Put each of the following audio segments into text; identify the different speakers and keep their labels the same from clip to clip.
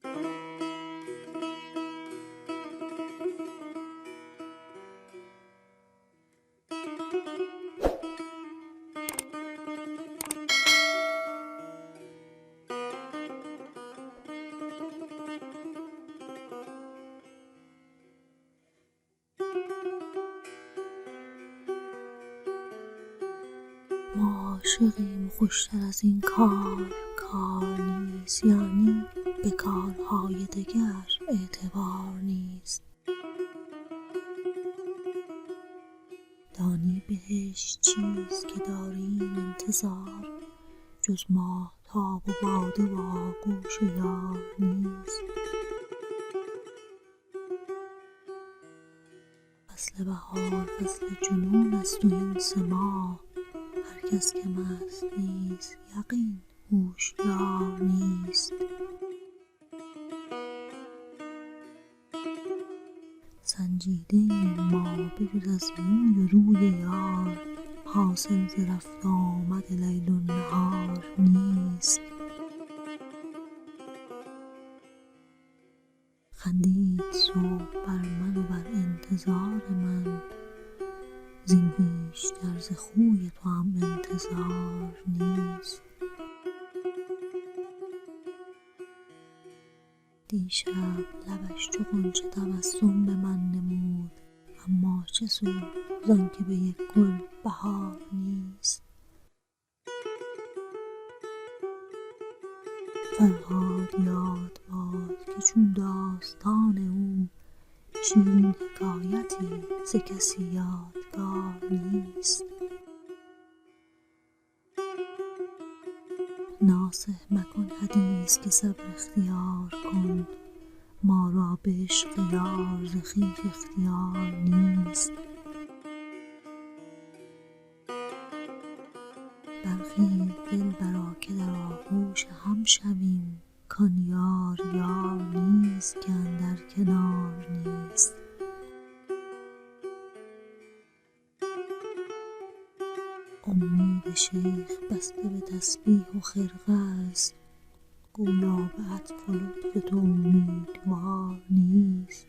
Speaker 1: ما عاشقیم خوشتر از این کار نیست، یعنی به کارهای دگر اعتبار نیست. دانی بهش چیز که داریم انتظار، جز ماهتاب و باده و آغوش یار نیست. فصل بهار فصل جنون است و این 3 ماه، هر کس که مست نیست یقین هوشیار نیست. سنجیده ایم ما بجز از موی و روی یار، حاصل ز رفت آمد لیل و نهار نیست. خندید صبح بر من و بر انتظار من، زین بیشتر ز خوی تو هم انتظار نیست. دیشب لبش چو غنچه تبسم به من نمود، اما چه سود زان که به یک گل بهار نیست. فرهاد یاد باد که چون داستان او، شیرین حکایتی ز کسی یادگار نیست. ناصح مکن حدیث که صبر اختیار کن، ما را به عشق یار ز خویش اختیار نیست. برخیز دلبرا که در آغوش هم شویم، کان یار نیست که اندر کنار نیست. امید شیخ بسته به تسبیح و خرقه است، گویا به عطف و لطف تو امیدوار نیست.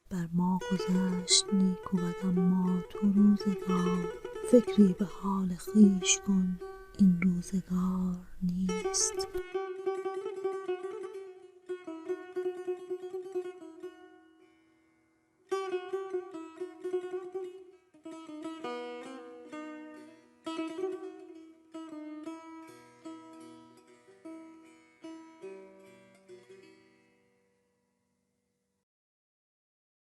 Speaker 1: بر ما گذشت نیک و بد اما تو روزگار، فکری به حال خویش کن این روزگار نیست.